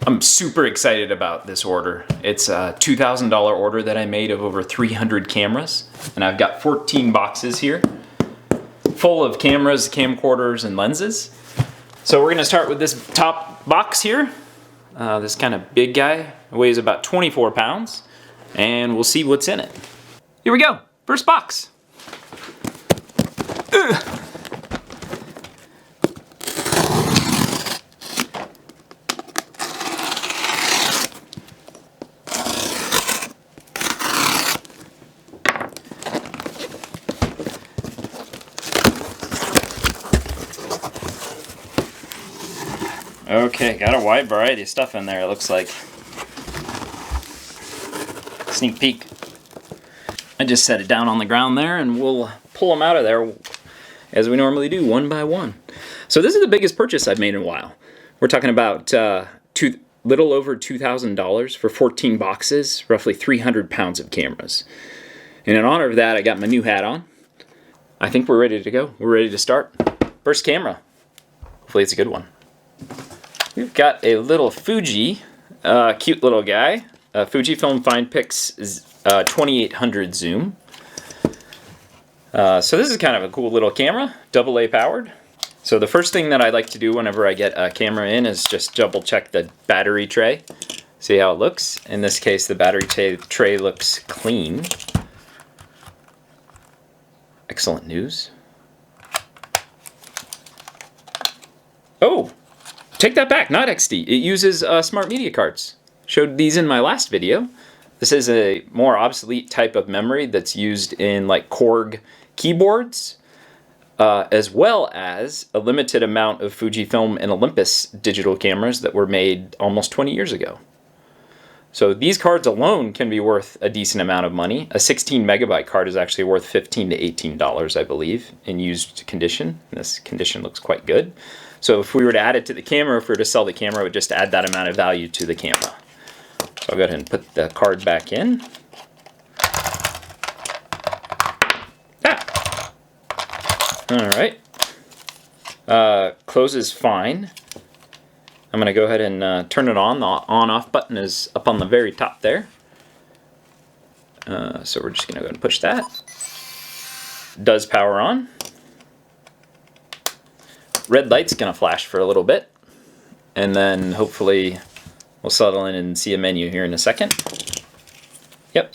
I'm super excited about this order. It's a $2,000 order that I made of over 300 cameras, and I've got 14 boxes here full of cameras, camcorders, and lenses. So we're gonna start with this top box here. This kind of big guy. It weighs about 24 pounds, and we'll see what's in it. Here we go, first box. Ugh. Okay, got a wide variety of stuff in there, it looks like. Sneak peek. I just set it down on the ground there and we'll pull them out of there as we normally do, one by one. So this is the biggest purchase I've made in a while. We're talking about little over $2,000 for 14 boxes, roughly 300 pounds of cameras. And in honor of that, I got my new hat on. I think we're ready to go. We're ready to start. First camera. Hopefully it's a good one. We've got a little Fuji, cute little guy, Fujifilm FinePix 2800 zoom. So this is kind of a cool little camera, AA powered. So the first thing that I like to do whenever I get a camera in is just double check the battery tray, see how it looks. In this case, the battery tray looks clean. Excellent news. Oh! Take that back, not XD. It uses smart media cards. Showed these in my last video. This is a more obsolete type of memory that's used in like Korg keyboards, as well as a limited amount of Fujifilm and Olympus digital cameras that were made almost 20 years ago. So these cards alone can be worth a decent amount of money. A 16 megabyte card is actually worth $15 to $18, I believe, in used condition. And this condition looks quite good. So if we were to add it to the camera, if we were to sell the camera, it would just add that amount of value to the camera. So I'll go ahead and put the card back in. Ah. All right. Closes fine. I'm going to go ahead and turn it on. The on-off button is up on the very top there. So we're just going to go ahead and push that. Does power on. Red light's going to flash for a little bit, and then hopefully we'll settle in and see a menu here in a second. Yep.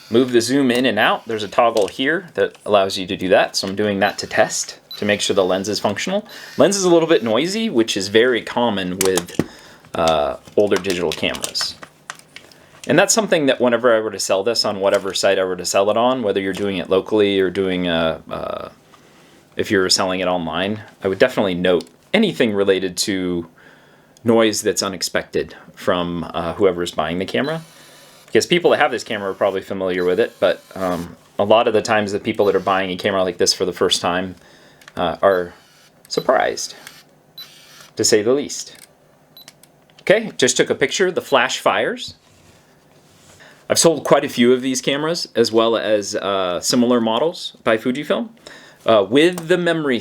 Move the zoom in and out. There's a toggle here that allows you to do that, so I'm doing that to test to make sure the lens is functional. Lens is a little bit noisy, which is very common with older digital cameras. And that's something that whenever I were to sell this on whatever site I were to sell it on, whether you're doing it locally or doing if you're selling it online, I would definitely note anything related to noise that's unexpected from whoever is buying the camera. Because people that have this camera are probably familiar with it, but a lot of the times the people that are buying a camera like this for the first time are surprised, to say the least. Okay, just took a picture. The flash fires. I've sold quite a few of these cameras, as well as similar models by Fujifilm. With the memory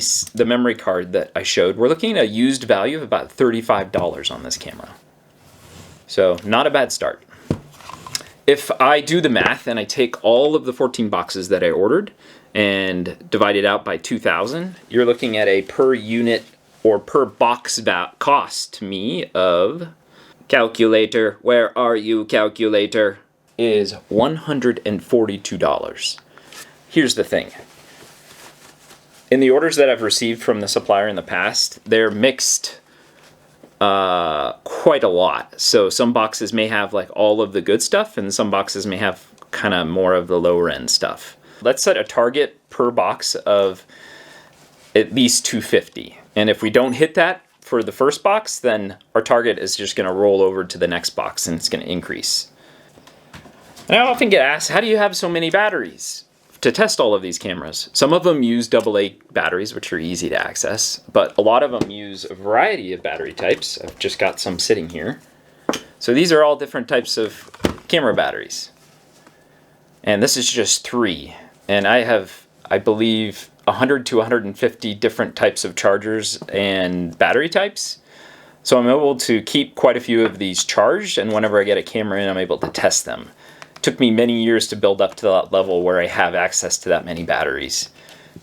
card that I showed, we're looking at a used value of about $35 on this camera. So not a bad start. If I do the math and I take all of the 14 boxes that I ordered and divide it out by 2,000, you're looking at a per unit or per box cost to me of, calculator, where are you, calculator, is $142. Here's the thing. In the orders that I've received from the supplier in the past, they're mixed quite a lot. So some boxes may have like all of the good stuff, and some boxes may have kind of more of the lower end stuff. Let's set a target per box of at least $250. And if we don't hit that for the first box, then our target is just going to roll over to the next box and it's going to increase. And I often get asked, how do you have so many batteries to test all of these cameras? Some of them use AA batteries, which are easy to access, but a lot of them use a variety of battery types. I've just got some sitting here. So these are all different types of camera batteries. And this is just 3. And I have, I believe, 100 to 150 different types of chargers and battery types. So I'm able to keep quite a few of these charged, and whenever I get a camera in, I'm able to test them. It took me many years to build up to that level where I have access to that many batteries.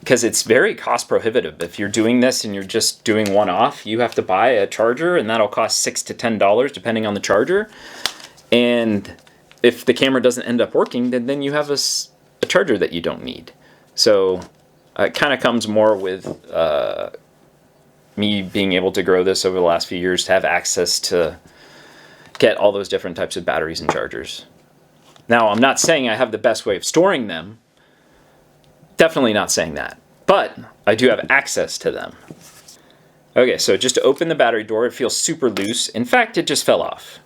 Because it's very cost prohibitive. If you're doing this and you're just doing one-off, you have to buy a charger, and that'll cost $6 to $10 depending on the charger. And if the camera doesn't end up working, then you have a charger that you don't need. So it kind of comes more with me being able to grow this over the last few years to have access to get all those different types of batteries and chargers. Now, I'm not saying I have the best way of storing them. Definitely not saying that. But I do have access to them. Okay, so just to open the battery door, it feels super loose. In fact, it just fell off.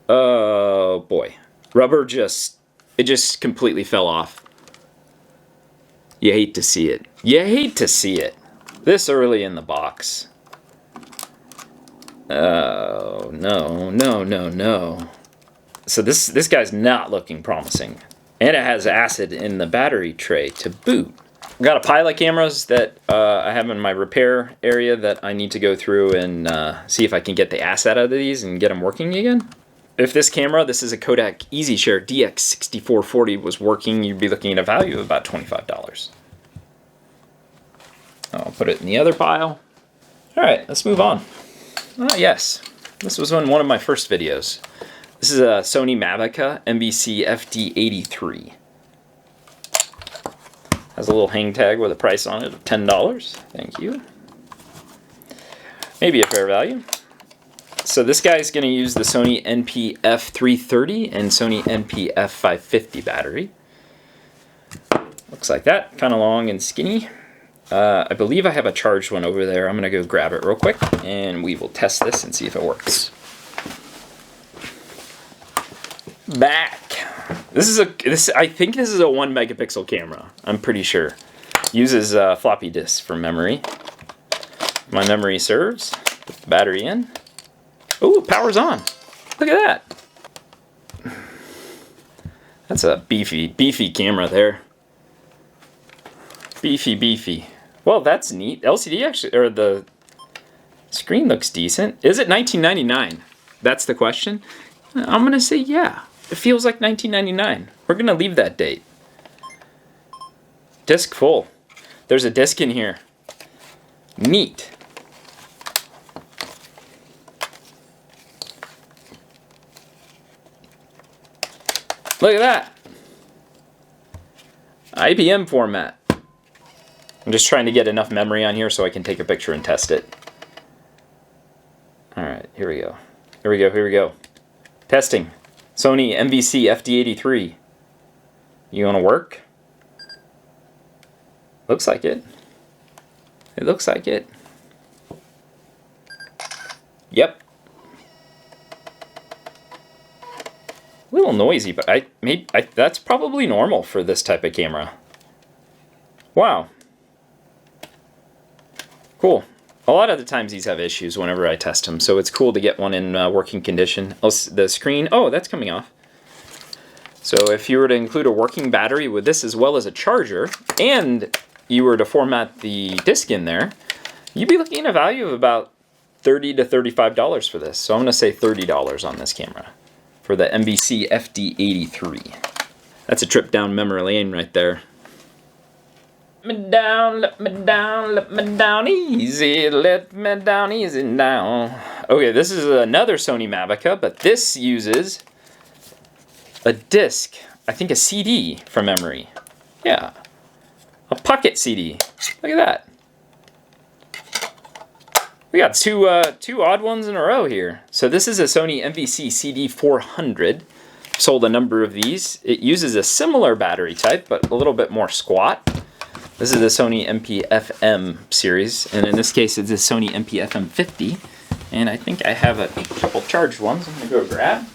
Oh boy. Rubber just completely fell off. You hate to see it. You hate to see it. This early in the box. Oh, no, no, no, no. So this guy's not looking promising. And it has acid in the battery tray to boot. I've got a pile of cameras that I have in my repair area that I need to go through and see if I can get the acid out of these and get them working again. If this camera, this is a Kodak EasyShare DX6440, was working, you'd be looking at a value of about $25. I'll put it in the other pile. All right, let's move on. Yes, this was in one of my first videos. This is a Sony Mavica MVC FD83. Has a little hang tag with a price on it of $10. Thank you. Maybe a fair value. So this guy's going to use the Sony NP-F330 and Sony NP-F550 battery. Looks like that, kind of long and skinny. I believe I have a charged one over there. I'm going to go grab it real quick, and we will test this and see if it works. Back. I think this is a 1 megapixel camera. I'm pretty sure. Uses floppy disks for memory. My memory serves. Put the battery in. Ooh, power's on. Look at that. That's a beefy camera there. Beefy. Well, that's neat. LCD actually, or the screen looks decent. Is it $19.99? That's the question. I'm gonna say yeah. It feels like $19.99. We're gonna leave that date. Disc full. There's a disc in here. Neat. Look at that. IBM format. I'm just trying to get enough memory on here so I can take a picture and test it. Alright, here we go. Here we go. Testing. Sony MVC FD83. You want to work? Looks like it. It looks like it. Yep. A little noisy, but that's probably normal for this type of camera. Wow. Cool. A lot of the times these have issues whenever I test them, so it's cool to get one in working condition. Oh, the screen, oh, that's coming off. So if you were to include a working battery with this as well as a charger, and you were to format the disc in there, you'd be looking at a value of about $30 to $35 for this. So I'm going to say $30 on this camera for the MVC FD83. That's a trip down memory lane right there. Let me down, let me down easy, let me down easy now. Okay, this is another Sony Mavica, but this uses a disc, I think a CD from memory. Yeah, a pocket CD. Look at that. We got two odd ones in a row here. So this is a Sony MVC CD400. Sold a number of these. It uses a similar battery type, but a little bit more squat. This is the Sony MP-FM series, and in this case it's a Sony MP-FM50. And I think I have a couple charged ones I'm going to go grab.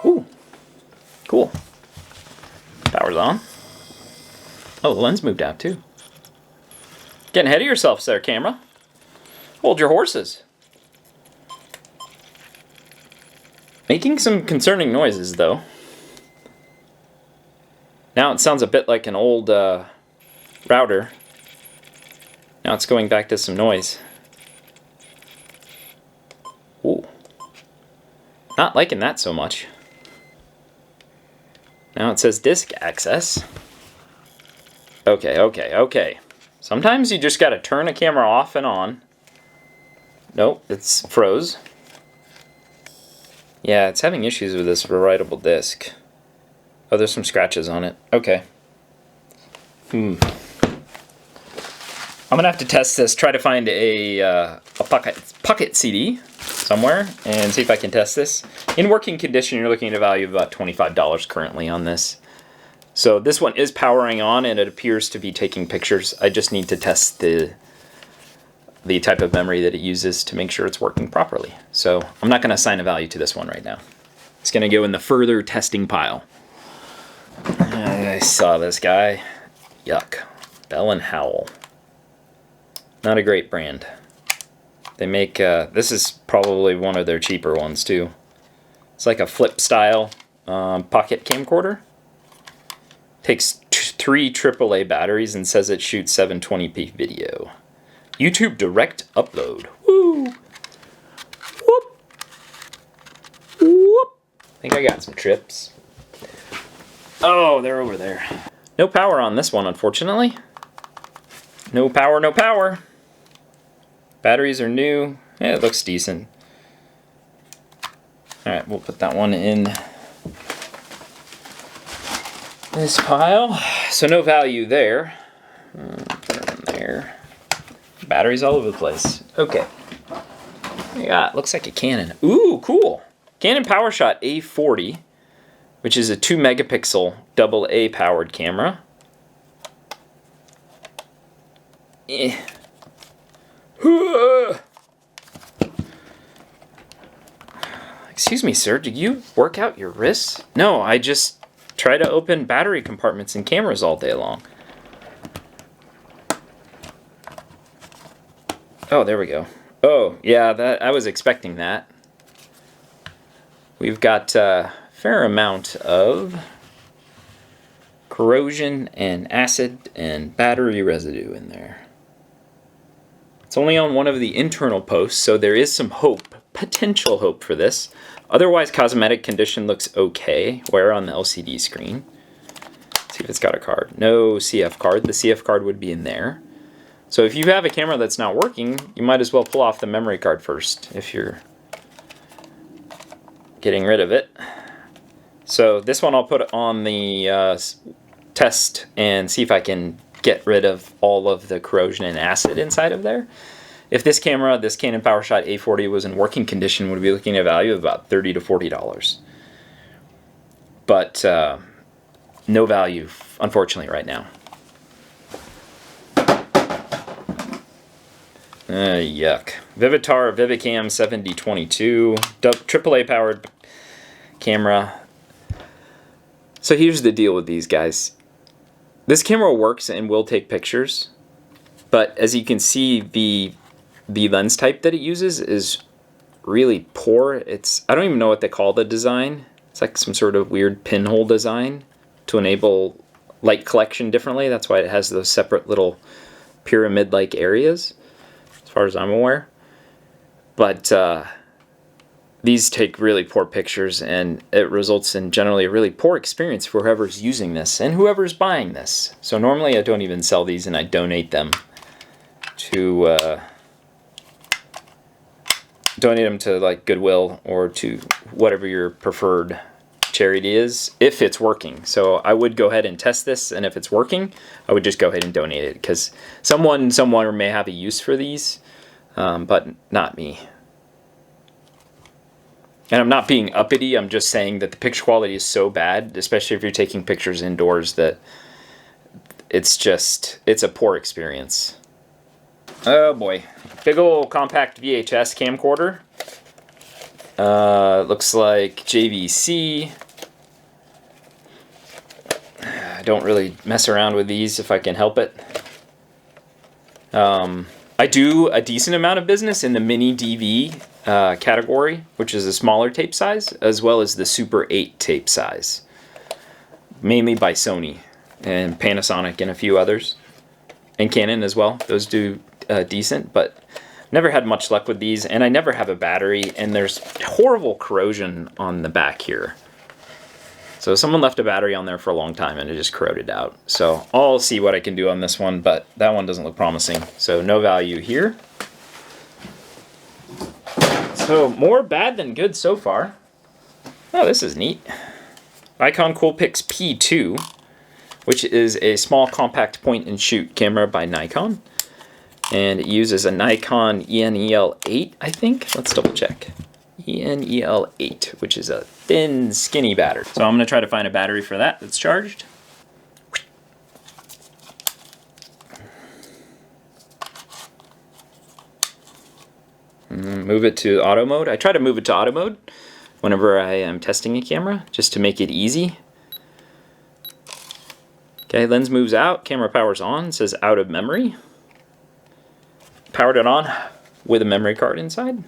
Ooh, cool. Power's on. Oh, the lens moved out too. Getting ahead of yourself there, camera. Hold your horses. Making some concerning noises, though. Now it sounds a bit like an old router. Now it's going back to some noise. Ooh. Not liking that so much. Now it says disk access. Okay. Sometimes you just gotta turn a camera off and on. Nope, it's froze. Yeah, it's having issues with this rewritable disk. Oh, there's some scratches on it. Okay. I'm gonna have to test this, try to find a pocket CD somewhere and see if I can test this. In working condition, you're looking at a value of about $25 currently on this. So this one is powering on and it appears to be taking pictures. I just need to test the type of memory that it uses to make sure it's working properly. So I'm not gonna assign a value to this one right now. It's gonna go in the further testing pile. I saw this guy. Yuck. Bell and Howell. Not a great brand. They make, this is probably one of their cheaper ones too. It's like a flip style pocket camcorder. Takes 3 AAA batteries and says it shoots 720p video. YouTube direct upload. Woo! Whoop! Whoop! I think I got some trips. Oh, they're over there. No power on this one, unfortunately. No power, no power. Batteries are new. Yeah, it looks decent. Alright, we'll put that one in this pile. So no value there. Put it in there. Batteries all over the place. Okay. What we got? Looks like a Canon. Ooh, cool. Canon PowerShot A40, which is a 2 megapixel AA powered camera. Excuse me, sir, did you work out your wrists? No, I just try to open battery compartments in cameras all day long. Oh, there we go. Oh, yeah, that I was expecting that. We've got a fair amount of corrosion and acid and battery residue in there. It's only on one of the internal posts, so there is some hope, potential hope for this. Otherwise, cosmetic condition looks okay. Where on the LCD screen? Let's see if it's got a card. No CF card. The CF card would be in there. So if you have a camera that's not working, you might as well pull off the memory card first if you're getting rid of it. So this one I'll put on the test and see if I can get rid of all of the corrosion and acid inside of there. If this camera, this Canon PowerShot A40 was in working condition, we'd be looking at a value of about $30 to $40. But no value, unfortunately, right now. Yuck. Vivitar Vivicam 7022, AAA powered camera. So here's the deal with these guys. This camera works and will take pictures, but as you can see, the lens type that it uses is really poor. I don't even know what they call the design. It's like some sort of weird pinhole design to enable light collection differently. That's why it has those separate little pyramid-like areas, as far as I'm aware. But these take really poor pictures, and it results in generally a really poor experience for whoever's using this and whoever's buying this. So normally I don't even sell these, and I donate them to like Goodwill or to whatever your preferred charity is, if it's working. So I would go ahead and test this, and if it's working, I would just go ahead and donate it, because someone somewhere may have a use for these, but not me. And I'm not being uppity, I'm just saying that the picture quality is so bad, especially if you're taking pictures indoors, that it's a poor experience. Oh boy. Big ol' compact VHS camcorder. Looks like JVC. I don't really mess around with these if I can help it. I do a decent amount of business in the mini DV category, which is a smaller tape size, as well as the Super 8 tape size. Mainly by Sony and Panasonic and a few others. and Canon as well. Those do decent, but never had much luck with these, and I never have a battery, and there's horrible corrosion on the back here. So someone left a battery on there for a long time and it just corroded out. So I'll see what I can do on this one, but that one doesn't look promising. So no value here. So more bad than good so far. Oh, this is neat. Nikon Coolpix P2, which is a small compact point and shoot camera by Nikon. And it uses a Nikon ENEL8, I think. Let's double check. ENEL8, which is a thin, skinny battery. So I'm gonna try to find a battery for that that's charged. Move it to auto mode. I try to move it to auto mode whenever I am testing a camera, just to make it easy. Okay, lens moves out, camera power's on, it says out of memory. Powered it on with a memory card inside.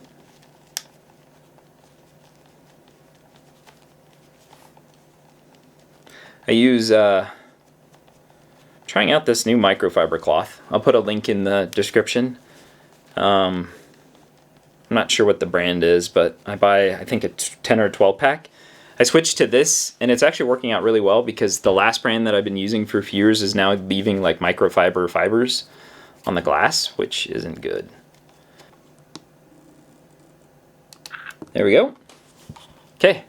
I use trying out this new microfiber cloth. I'll put a link in the description. I'm not sure what the brand is, but I buy, I think, a 10 or 12 pack. I switched to this, and it's actually working out really well because the last brand that I've been using for a few years is now leaving like microfiber fibers on the glass, which isn't good. There we go. Okay.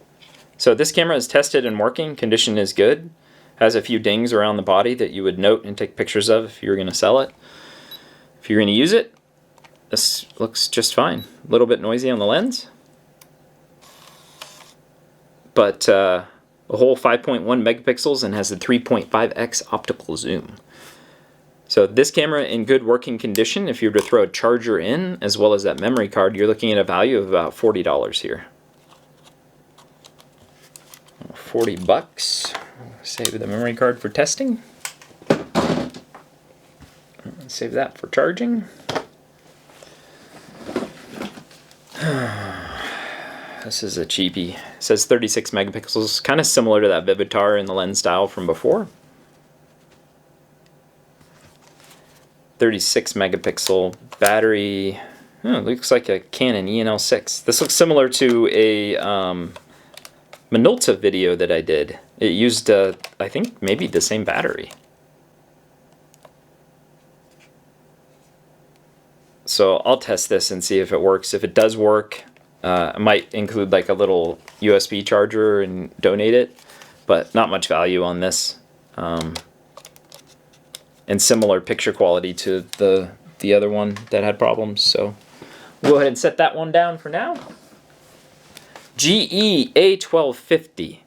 So this camera is tested and working, condition is good, has a few dings around the body that you would note and take pictures of if you were going to sell it. If you're going to use it, this looks just fine. A little bit noisy on the lens, but a whole 5.1 megapixels and has a 3.5x optical zoom. So this camera in good working condition, if you were to throw a charger in as well as that memory card, you're looking at a value of about $40 here. 40 bucks. Save the memory card for testing. Save that for charging. This is a cheapie. It says 36 megapixels, kind of similar to that Vivitar in the lens style from before. 36 megapixel battery. Oh, it looks like a Canon ENL6. This looks similar to a Minolta video that I did. It used, I think, maybe the same battery. So I'll test this and see if it works. If it does work, I might include like a little USB charger and donate it, but not much value on this. And similar picture quality to the other one that had problems. So we'll go ahead and set that one down for now. GE A1250.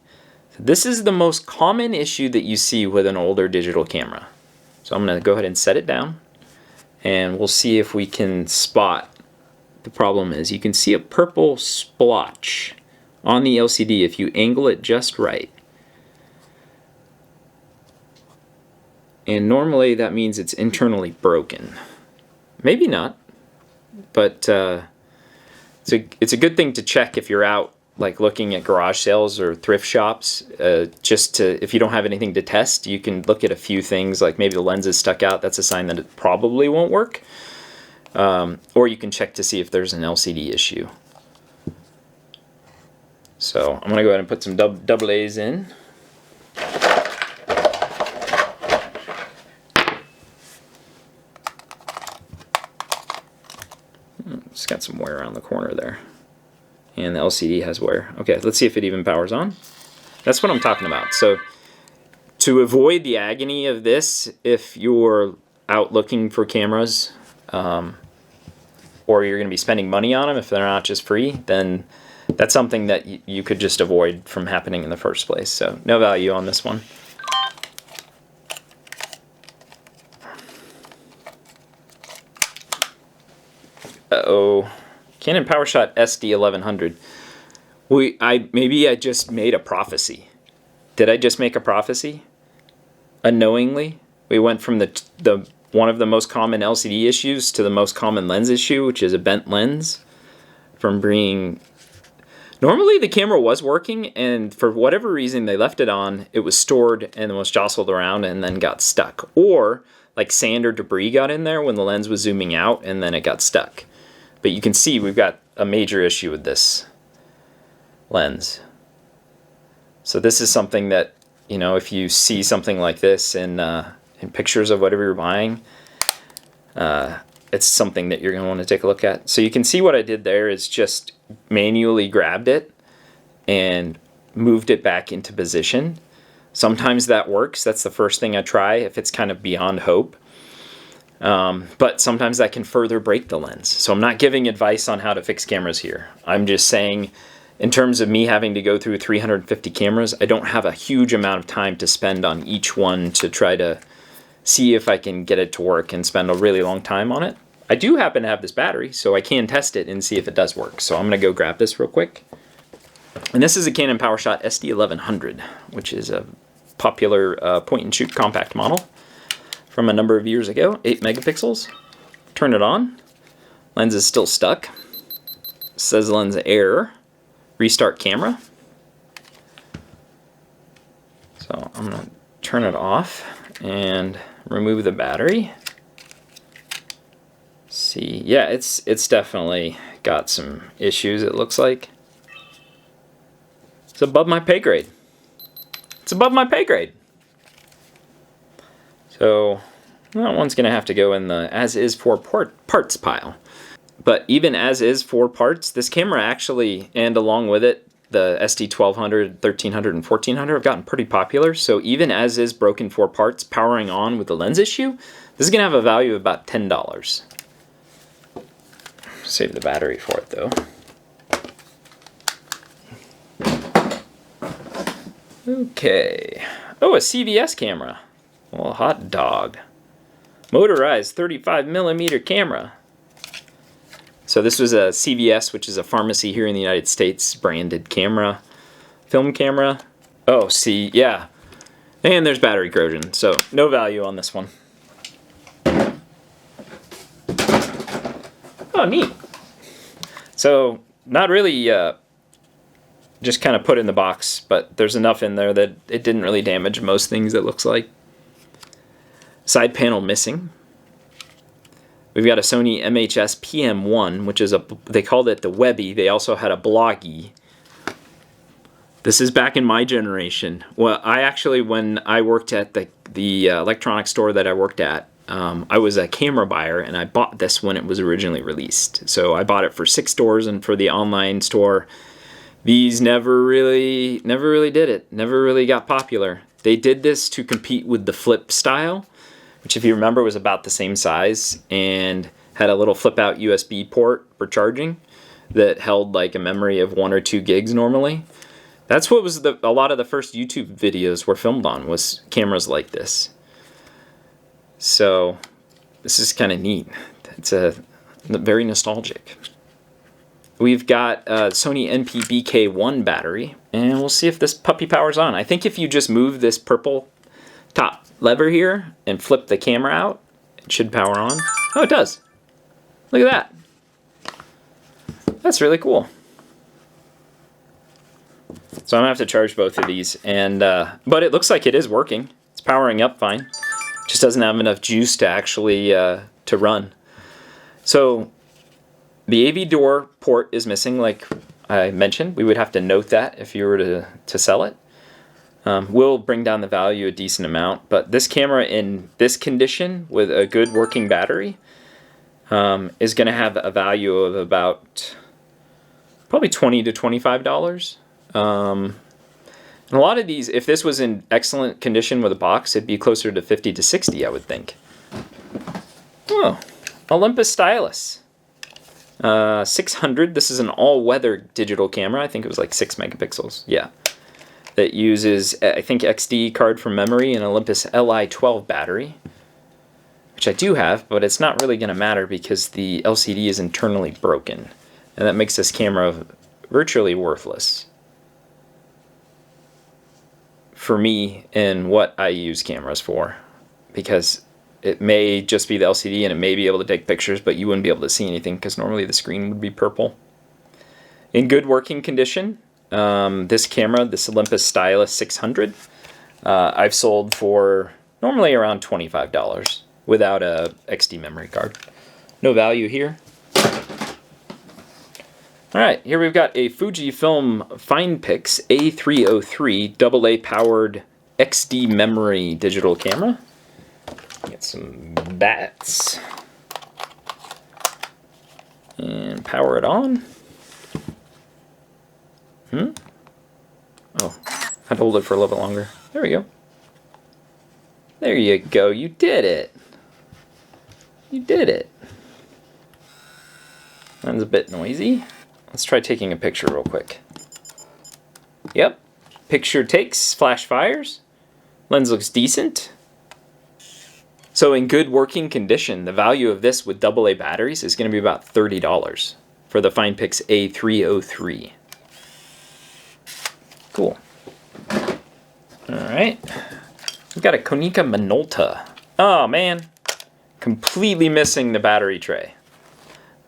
This is the most common issue that you see with an older digital camera. So I'm going to go ahead and set it down, and we'll see if we can spot the problem is. You can see a purple splotch on the LCD if you angle it just right. And normally that means it's internally broken. Maybe not, but it's a good thing to check if you're out like looking at garage sales or thrift shops. Just to, if you don't have anything to test, you can look at a few things, like maybe the lens is stuck out. That's a sign that it probably won't work. Or you can check to see if there's an LCD issue. So I'm gonna go ahead and put some double A's in. It's got some wear around the corner there. And the LCD has wear. Okay, let's see if it even powers on. That's what I'm talking about. So to avoid the agony of this, if you're out looking for cameras, or you're going to be spending money on them if they're not just free, then that's something that you could just avoid from happening in the first place. So no value on this one. Uh-oh. Canon PowerShot SD1100. Maybe I just made a prophecy. Did I just make a prophecy? Unknowingly? We went from the one of the most common LCD issues to the most common lens issue, which is a bent lens. From being... Normally the camera was working, and for whatever reason they left it on, it was stored and was jostled around and then got stuck. Or like sand or debris got in there when the lens was zooming out, and then it got stuck. But you can see we've got a major issue with this lens. So this is something that, you know, if you see something like this in pictures of whatever you're buying, it's something that you're going to want to take a look at. So you can see what I did there is just manually grabbed it and moved it back into position. Sometimes that works. That's the first thing I try if it's kind of beyond hope. But sometimes that can further break the lens. So I'm not giving advice on how to fix cameras here. I'm just saying, in terms of me having to go through 350 cameras, I don't have a huge amount of time to spend on each one to try to see if I can get it to work and spend a really long time on it. I do happen to have this battery, so I can test it and see if it does work. So I'm going to go grab this real quick. And this is a Canon PowerShot SD1100, which is a popular point-and-shoot compact model from a number of years ago. 8 megapixels. Turn it on. Lens is still stuck. Says lens error. Restart camera. So I'm going to turn it off and remove the battery. See, yeah, it's definitely got some issues, it looks like. It's above my pay grade. It's above my pay grade. So that one's going to have to go in the as-is for parts pile. But even as is for parts, this camera actually, and along with it, the SD1200, 1300, and 1400 have gotten pretty popular. So even as is broken for parts, powering on with the lens issue, this is going to have a value of about $10. Save the battery for it though. Okay. Oh, a CVS camera. Well, hot dog. Motorized 35mm camera. So this was a CVS, which is a pharmacy here in the United States, branded camera, film camera. Oh, see, yeah. And there's battery corrosion, so no value on this one. Oh, neat. So not really just kind of put in the box, but there's enough in there that it didn't really damage most things, it looks like. Side panel missing. We've got a Sony MHS PM1, which is they called it the Webbie. They also had a Bloggie. This is back in my generation. Well, I actually, when I worked at the electronics store that I worked at, I was a camera buyer, and I bought this when it was originally released. So I bought it for $6, and for the online store, these never really did it. Never really got popular. They did this to compete with the flip style, which if you remember was about the same size and had a little flip out USB port for charging that held like a memory of 1 or 2 gigs normally. That's what was a lot of the first YouTube videos were filmed on, was cameras like this. So this is kind of neat. It's very nostalgic. We've got a Sony NP-BK1 battery, and we'll see if this puppy powers on. I think if you just move this purple top lever here and flip the camera out, it should power on. Oh, it does. Look at that. That's really cool. So I'm gonna have to charge both of these, and but it looks like it is working. It's powering up fine. Just doesn't have enough juice to actually to run. So the AV door port is missing, like I mentioned. We would have to note that if you were to sell it. Will bring down the value a decent amount, but this camera in this condition with a good working battery is going to have a value of about probably $20 to $25. And a lot of these, if this was in excellent condition with a box, it'd be closer to $50 to $60, I would think. Oh, Olympus stylus. 600. This is an all-weather digital camera. I think it was like 6 megapixels. Yeah. That uses, I think, XD card from memory and Olympus Li12 battery, which I do have, but it's not really going to matter because the LCD is internally broken, and that makes this camera virtually worthless for me and what I use cameras for, because it may just be the LCD and it may be able to take pictures, but you wouldn't be able to see anything because normally the screen would be purple. In good working condition, this camera, this Olympus Stylus 600, I've sold for normally around $25. without a XD memory card. No value here. Alright, here we've got a Fujifilm FinePix A303 AA powered XD memory digital camera. Get some bats. And power it on. Oh, I'd hold it for a little bit longer. There we go. There you go, you did it. You did it. That's a bit noisy. Let's try taking a picture real quick. Yep, picture takes, flash fires. Lens looks decent. So in good working condition, the value of this with AA batteries is going to be about $30 for the FinePix A303. Cool. Alright. We've got a Konica Minolta. Oh man, completely missing the battery tray.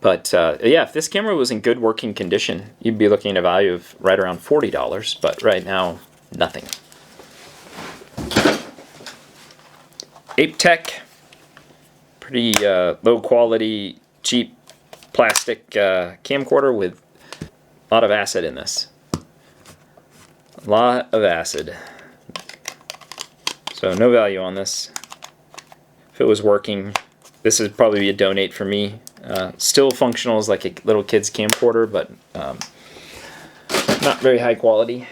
But yeah, if this camera was in good working condition, you'd be looking at a value of right around $40, but right now, nothing. Aptech, pretty low quality, cheap plastic camcorder with a lot of acid in this. A lot of acid. So no value on this. If it was working, this would probably be a donate for me. Still functional as like a little kid's camcorder, but not very high quality.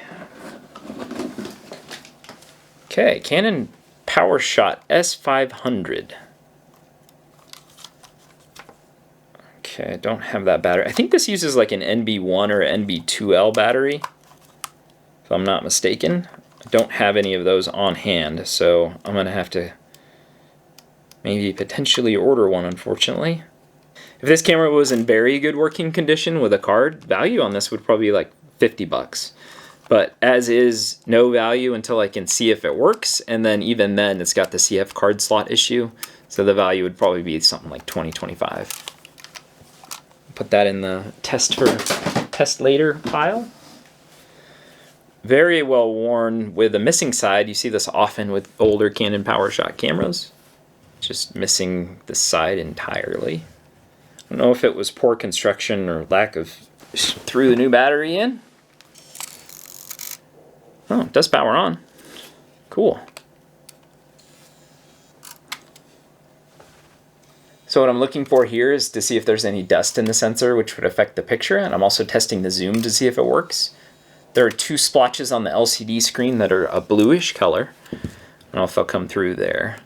Okay, Canon PowerShot S500. Okay, I don't have that battery. I think this uses like an NB1 or NB2L battery, if I'm not mistaken. I don't have any of those on hand, so I'm going to have to maybe potentially order one, unfortunately. If this camera was in very good working condition with a card, value on this would probably be like $50. But as is, no value until I can see if it works, and then even then it's got the CF card slot issue, so the value would probably be something like $20, $25. Put that in the test later pile. Very well worn with a missing side. You see this often with older Canon PowerShot cameras. Just missing the side entirely. I don't know if it was poor construction or lack of... Threw the new battery in. Oh, it does power on. Cool. So what I'm looking for here is to see if there's any dust in the sensor which would affect the picture, and I'm also testing the zoom to see if it works. There are two splotches on the LCD screen that are a bluish color. I don't know if they'll come through there.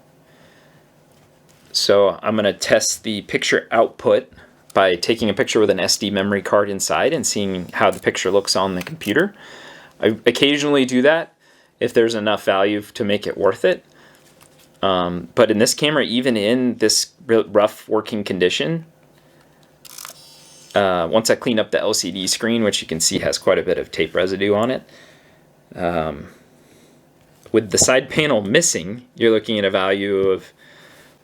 So I'm going to test the picture output by taking a picture with an SD memory card inside and seeing how the picture looks on the computer. I occasionally do that if there's enough value to make it worth it. But in this camera, even in this rough working condition, once I clean up the LCD screen, which you can see has quite a bit of tape residue on it, with the side panel missing, you're looking at a value of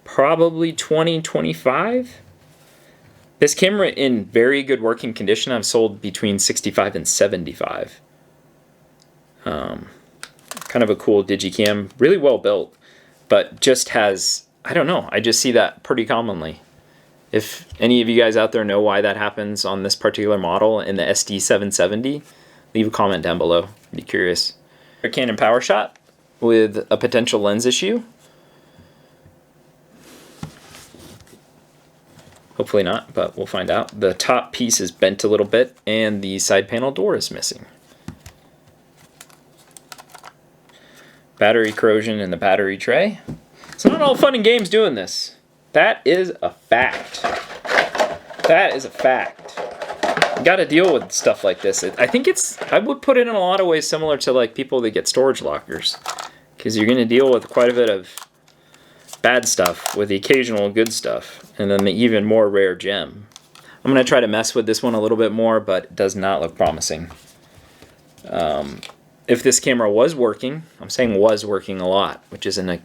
probably $20, $25. This camera in very good working condition I've sold between $65 and $75. Kind of a cool digicam, really well built, but just has, I don't know, I just see that pretty commonly. If any of you guys out there know why that happens on this particular model in the SD770, leave a comment down below. I'd be curious. A Canon PowerShot with a potential lens issue. Hopefully not, but we'll find out. The top piece is bent a little bit and the side panel door is missing. Battery corrosion in the battery tray. It's not all fun and games doing this. That is a fact. That is a fact. You gotta deal with stuff like this. I think it's, I would put it in a lot of ways similar to like people that get storage lockers, because you're gonna deal with quite a bit of bad stuff with the occasional good stuff, and then the even more rare gem. I'm gonna try to mess with this one a little bit more, but it does not look promising. If this camera was working, I'm saying was working a lot, which isn't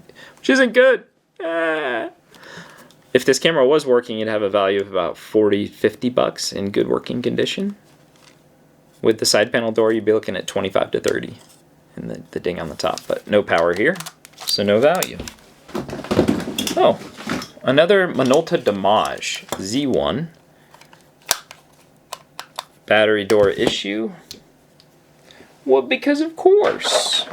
good. If this camera was working, it'd have a value of about $40, $50 in good working condition. With the side panel door, you'd be looking at $25 to $30, and the ding on the top. But no power here, so no value. Oh, another Minolta Damage Z1. Battery door issue. Well, because of course.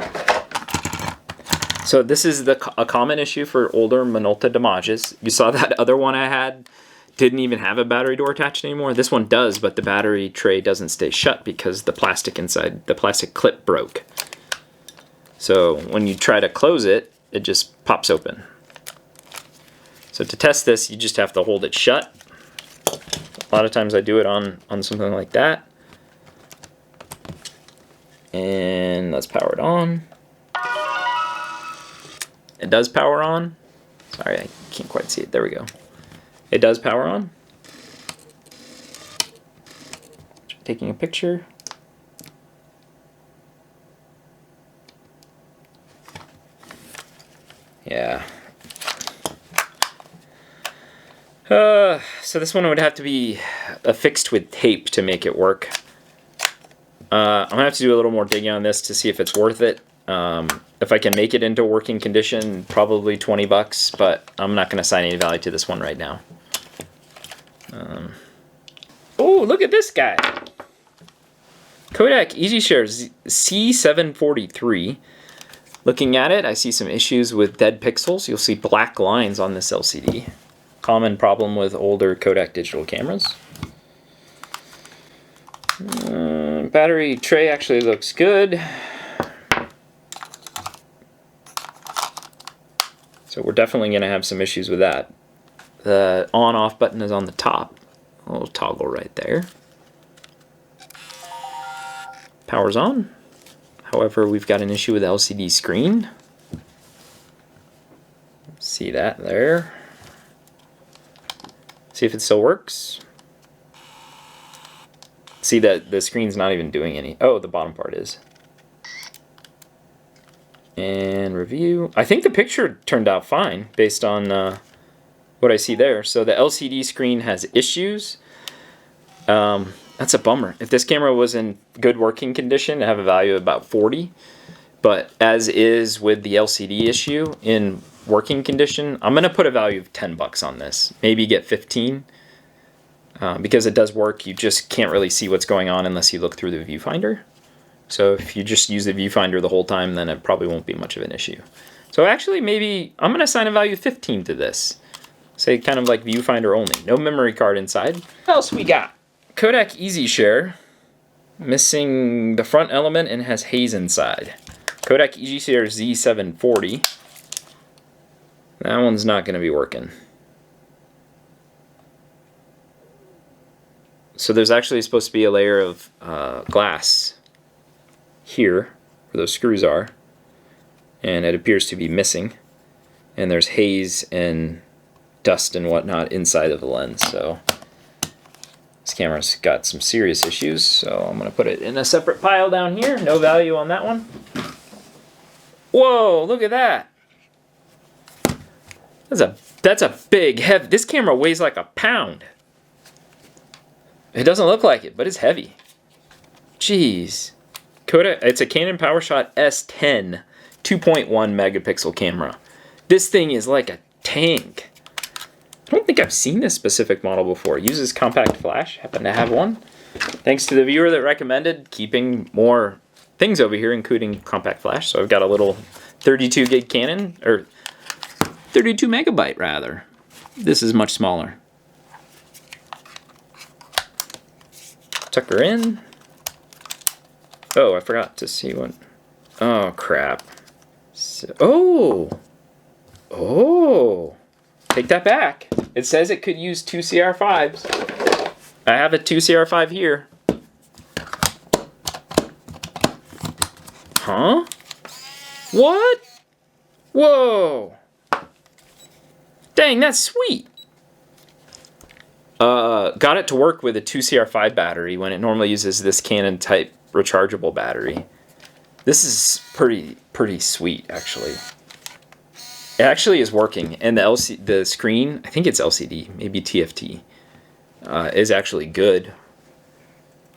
So this is a common issue for older Minolta Damages. You saw that other one I had didn't even have a battery door attached anymore. This one does, but the battery tray doesn't stay shut because the plastic inside, the plastic clip broke. So when you try to close it, it just pops open. So to test this, you just have to hold it shut. A lot of times I do it on something like that. And let's power it on. It does power on. Sorry, I can't quite see it. There we go. It does power on. Taking a picture. Yeah. So this one would have to be affixed with tape to make it work. I'm gonna have to do a little more digging on this to see if it's worth it. If I can make it into working condition, probably 20 bucks, but I'm not gonna assign any value to this one right now. Oh, look at this guy. Kodak EasyShare C743. Looking at it, I see some issues with dead pixels. You'll see black lines on this LCD. Common problem with older Kodak digital cameras. Battery tray actually looks good. So we're definitely going to have some issues with that. The on-off button is on the top. A little toggle right there. Power's on. However, we've got an issue with the LCD screen. See that there. See if it still works. See that the screen's not even doing any. Oh, the bottom part is. And review. I think the picture turned out fine based on what I see there. So the LCD screen has issues. That's a bummer. If this camera was in good working condition, it'd have a value of about 40. But as is with the LCD issue, in working condition, I'm going to put a value of 10 bucks on this. Maybe get 15. Because it does work, you just can't really see what's going on unless you look through the viewfinder. So if you just use the viewfinder the whole time, then it probably won't be much of an issue. So actually, maybe I'm going to assign a value of 15 to this. Say kind of like viewfinder only. No memory card inside. What else we got? Kodak EasyShare. Missing the front element and has haze inside. Kodak EasyShare Z740. That one's not going to be working. So there's actually supposed to be a layer of glass here, where those screws are, and it appears to be missing. And there's haze and dust and whatnot inside of the lens. So this camera's got some serious issues. So I'm gonna put it in a separate pile down here. No value on that one. Whoa! Look at that. That's a big heavy. This camera weighs like a pound. It doesn't look like it, but it's heavy. Jeez. Kodak, it's a Canon PowerShot S10 2.1 megapixel camera. This thing is like a tank. I don't think I've seen this specific model before. It uses compact flash. Happen to have one. Thanks to the viewer that recommended keeping more things over here, including compact flash. So I've got a little 32 gig Canon, or 32 megabyte rather. This is much smaller. Tuck her in. Oh, I forgot to see what. Oh, crap. So, oh! Take that back. It says it could use two CR5s. I have a 2CR5 here. Huh? What? Whoa! Dang, that's sweet. Got it to work with a 2CR5 battery when it normally uses this Canon type rechargeable battery. This is pretty sweet, actually. It actually is working, and the screen, I think it's LCD, maybe TFT, is actually good.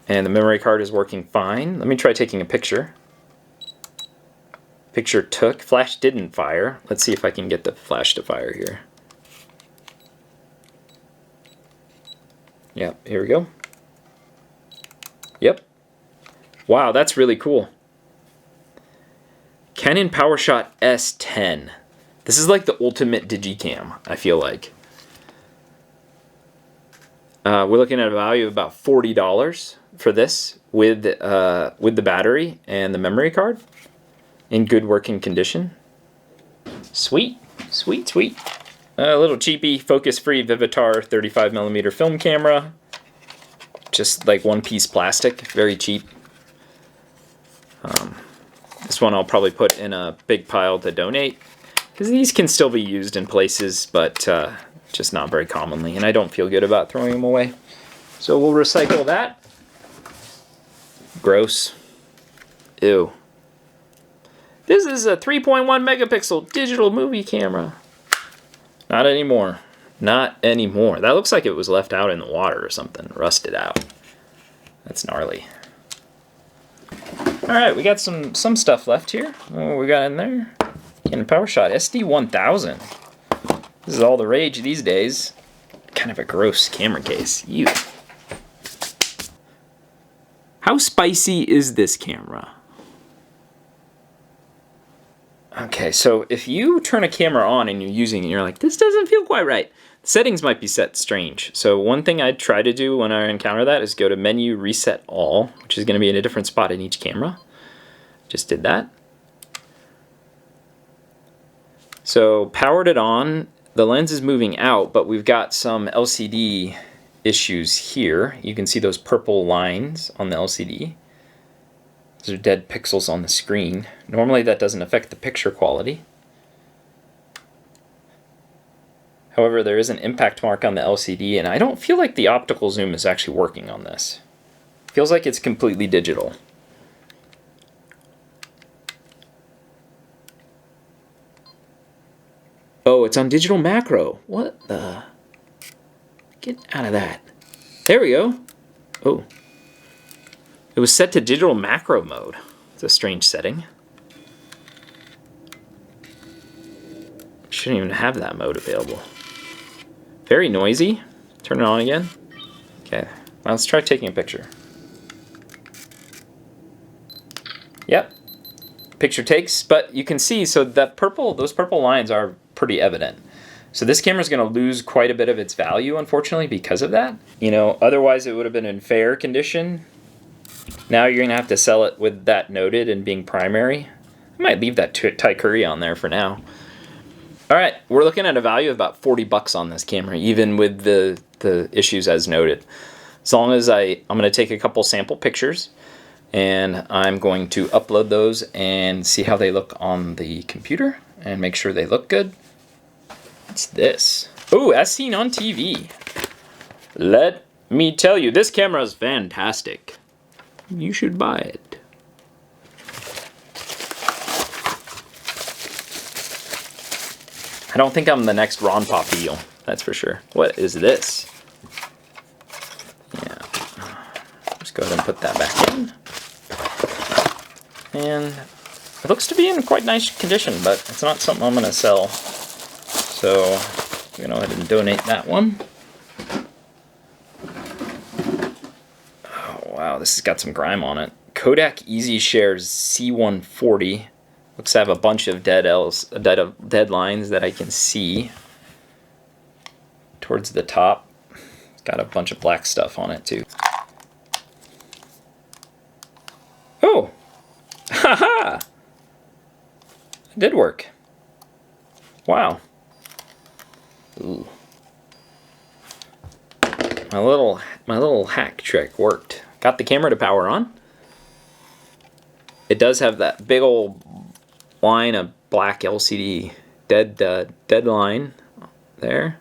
And the memory card is working fine. Let me try taking a picture. Picture took. Flash didn't fire. Let's see if I can get the flash to fire here. Yep, here we go. Yep. Wow, that's really cool. Canon PowerShot S10. This is like the ultimate digicam, I feel like. We're looking at a value of about $40 for this with the battery and the memory card in good working condition. Sweet, sweet, sweet. A little cheapy, focus-free Vivitar 35mm film camera. Just like one-piece plastic, very cheap. This one I'll probably put in a big pile to donate, because these can still be used in places, but just not very commonly, and I don't feel good about throwing them away. So we'll recycle that. Gross. Ew. This is a 3.1 megapixel digital movie camera. Not anymore. Not anymore. That looks like it was left out in the water or something, rusted out. That's gnarly. Alright, we got some stuff left here. What we got in there? Canon PowerShot SD1000. This is all the rage these days. Kind of a gross camera case. Ew. How spicy is this camera? Okay, so if you turn a camera on and you're using it and you're like, this doesn't feel quite right, the settings might be set strange. So one thing I try to do when I encounter that is go to Menu, Reset All, which is going to be in a different spot in each camera. Just did that. So powered it on, the lens is moving out, but we've got some LCD issues here. You can see those purple lines on the LCD. Those are dead pixels on the screen. Normally that doesn't affect the picture quality. However, there is an impact mark on the LCD, and I don't feel like the optical zoom is actually working on this. Feels like it's completely digital. Oh, it's on digital macro. What the? Get out of that. There we go. Oh. It was set to digital macro mode. It's a strange setting. Shouldn't even have that mode available. Very noisy. Turn it on again. Okay, now let's try taking a picture. Yep. Picture takes, but you can see, so that those purple lines are pretty evident. So this camera is going to lose quite a bit of its value, unfortunately, because of that. You know, otherwise it would have been in fair condition. Now you're going to have to sell it with that noted and being primary. I might leave that Thai curry on there for now. Alright, we're looking at a value of about 40 bucks on this camera, even with the issues as noted. As long as I'm going to take a couple sample pictures, and I'm going to upload those and see how they look on the computer, and make sure they look good. What's this? Oh, as seen on TV. Let me tell you, this camera is fantastic. You should buy it. I don't think I'm the next Ron Popeil, that's for sure. What is this? Yeah. Just go ahead and put that back in. And it looks to be in quite nice condition, but it's not something I'm going to sell. So I'm going to go ahead and donate that one. Oh, wow, this has got some grime on it. Kodak EasyShares C140. Looks to have a bunch of dead lines that I can see towards the top. It's got a bunch of black stuff on it too. Oh! Haha! It did work. Wow. Ooh. My little hack trick worked. Got the camera to power on. It does have that big old line of black LCD dead line there.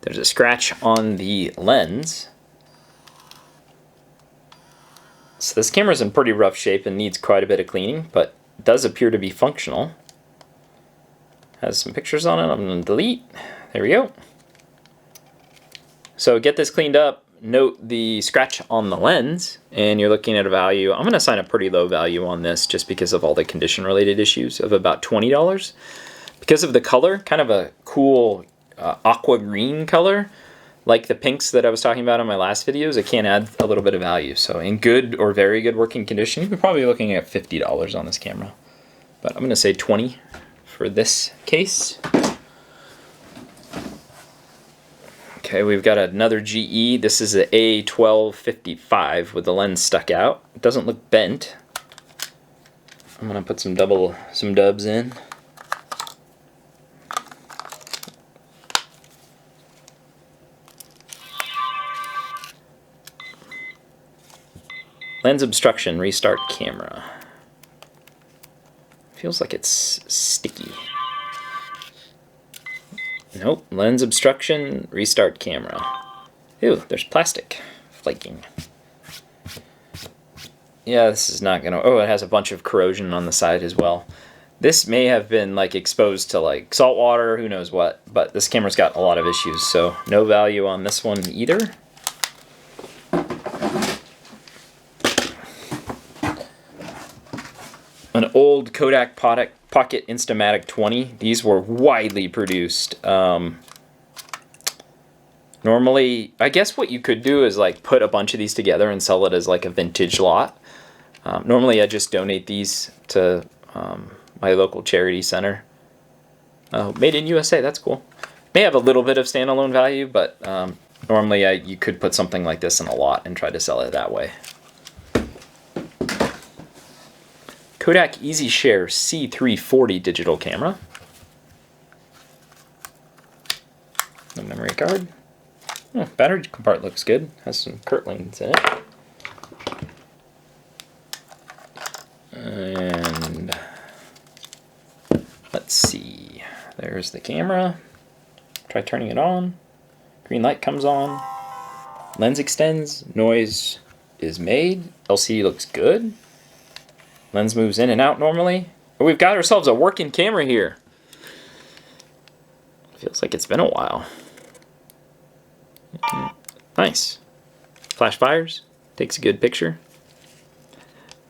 There's a scratch on the lens. So this camera's in pretty rough shape and needs quite a bit of cleaning, but it does appear to be functional. Has some pictures on it. I'm going to delete. There we go. So get this cleaned up. Note the scratch on the lens, and you're looking at a value. I'm going to assign a pretty low value on this just because of all the condition related issues of about $20. Because of the color, kind of a cool aqua green color, like the pinks that I was talking about in my last videos, it can add a little bit of value. So in good or very good working condition, you're probably looking at $50 on this camera. But I'm going to say 20 for this case. Okay, we've got another GE. This is an A1255 with the lens stuck out. It doesn't look bent. I'm going to put some dubs in. Lens obstruction, restart camera. Feels like it's sticky. Nope, lens obstruction, restart camera. Ew, there's plastic flaking. Yeah, this is not gonna, oh, it has a bunch of corrosion on the side as well. This may have been like exposed to like salt water, who knows what, but this camera's got a lot of issues, so no value on this one either. An old Kodak Pocket Instamatic 20. These were widely produced. Normally, I guess what you could do is like put a bunch of these together and sell it as like a vintage lot. Normally I just donate these to my local charity center. Made in USA, that's cool. May have a little bit of standalone value, but normally you could put something like this in a lot and try to sell it that way. Kodak EasyShare C340 digital camera. The memory card. Oh, battery part looks good. Has some Kirtlings in it. And let's see. There's the camera. Try turning it on. Green light comes on. Lens extends. Noise is made. LCD looks good. Lens moves in and out normally. But we've got ourselves a working camera here. Feels like it's been a while. Nice. Flash fires. Takes a good picture.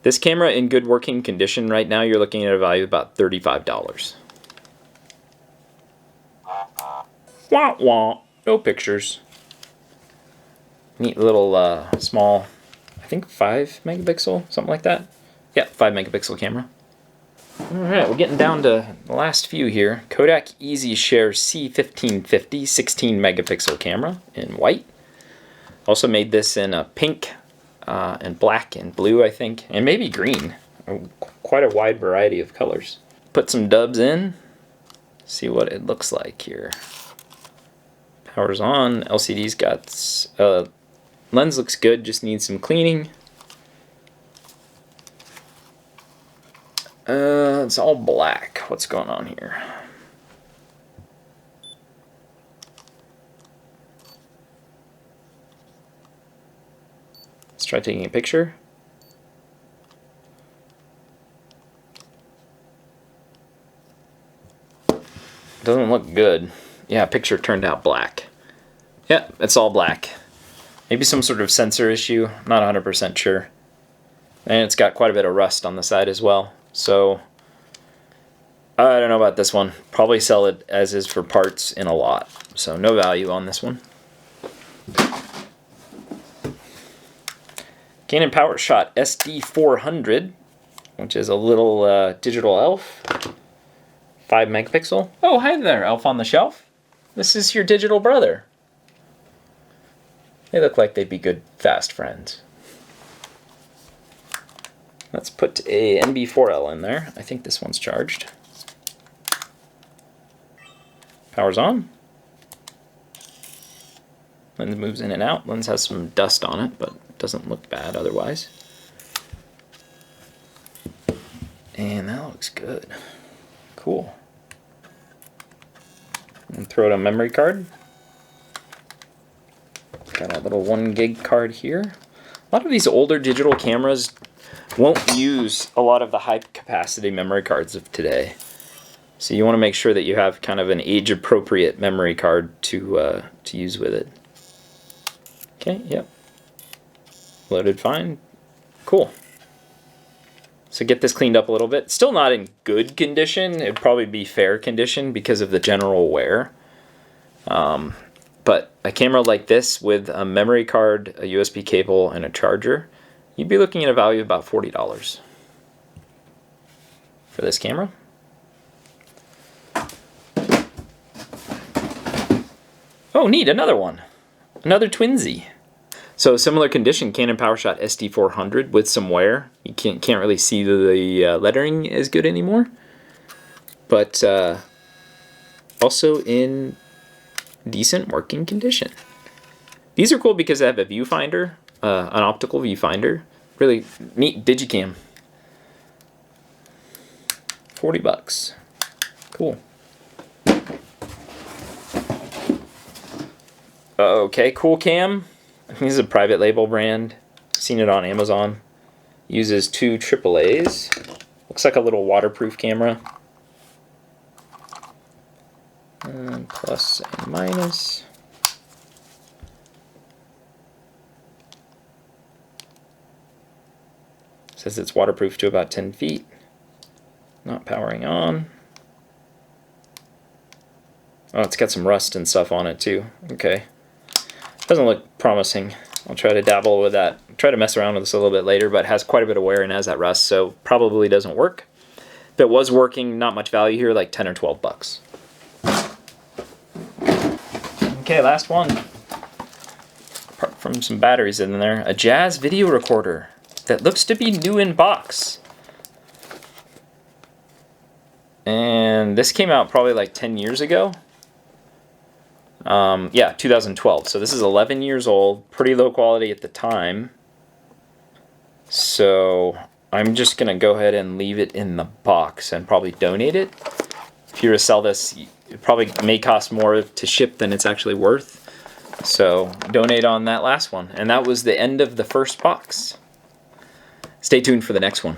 This camera in good working condition right now, you're looking at a value of about $35. Wah wah. No pictures. Neat little small, I think 5 megapixel, something like that. Yeah, 5 megapixel camera. Alright, we're getting down to the last few here. Kodak EasyShare C1550 16 megapixel camera in white. Also made this in a pink and black and blue, I think, and maybe green. Quite a wide variety of colors. Put some dubs in. See what it looks like here. Power's on. LCD's got lens looks good, just needs some cleaning. It's all black. What's going on here? Let's try taking a picture. Doesn't look good. Yeah, picture turned out black. Yeah, it's all black. Maybe some sort of sensor issue. I'm not 100% sure. And it's got quite a bit of rust on the side as well. So, I don't know about this one. Probably sell it as is for parts in a lot. So, no value on this one. Canon PowerShot SD400, which is a little digital Elph. 5 megapixel. Oh, hi there, Elph on the shelf. This is your digital brother. They look like they'd be good, fast friends. Let's put a NB4L in there. I think this one's charged. Power's on. Lens moves in and out. Lens has some dust on it, but doesn't look bad otherwise. And that looks good. Cool. And throw it on memory card. Got a little 1 gig card here. A lot of these older digital cameras won't use a lot of the high capacity memory cards of today. So you want to make sure that you have kind of an age appropriate memory card to use with it. Okay, yep. Loaded fine. Cool. So get this cleaned up a little bit. Still not in good condition. It'd probably be fair condition because of the general wear. But a camera like this with a memory card, a USB cable, and a charger, you'd be looking at a value of about $40 for this camera. Oh, neat, another one. Another twinsy. So similar condition, Canon PowerShot SD400 with some wear. You can't really see the lettering as good anymore. But also in decent working condition. These are cool because they have a viewfinder, an optical viewfinder. Really neat digicam. 40 bucks. Cool. Okay, Cool Cam. I think this is a private label brand. Seen it on Amazon. Uses 2 AAAs. Looks like a little waterproof camera. And plus and minus. Says it's waterproof to about 10 feet. Not powering on. Oh, it's got some rust and stuff on it too. Okay. Doesn't look promising. I'll try to dabble with that. Try to mess around with this a little bit later, but has quite a bit of wear and has that rust, so probably doesn't work. If it was working, not much value here, like 10 or 12 bucks. Okay, last one. Apart from some batteries in there, a Jazz video recorder that looks to be new in box. And this came out probably like 10 years ago. Yeah, 2012. So this is 11 years old, pretty low quality at the time. So I'm just going to go ahead and leave it in the box and probably donate it. If you were to sell this, it probably may cost more to ship than it's actually worth. So donate on that last one. And that was the end of the first box. Stay tuned for the next one.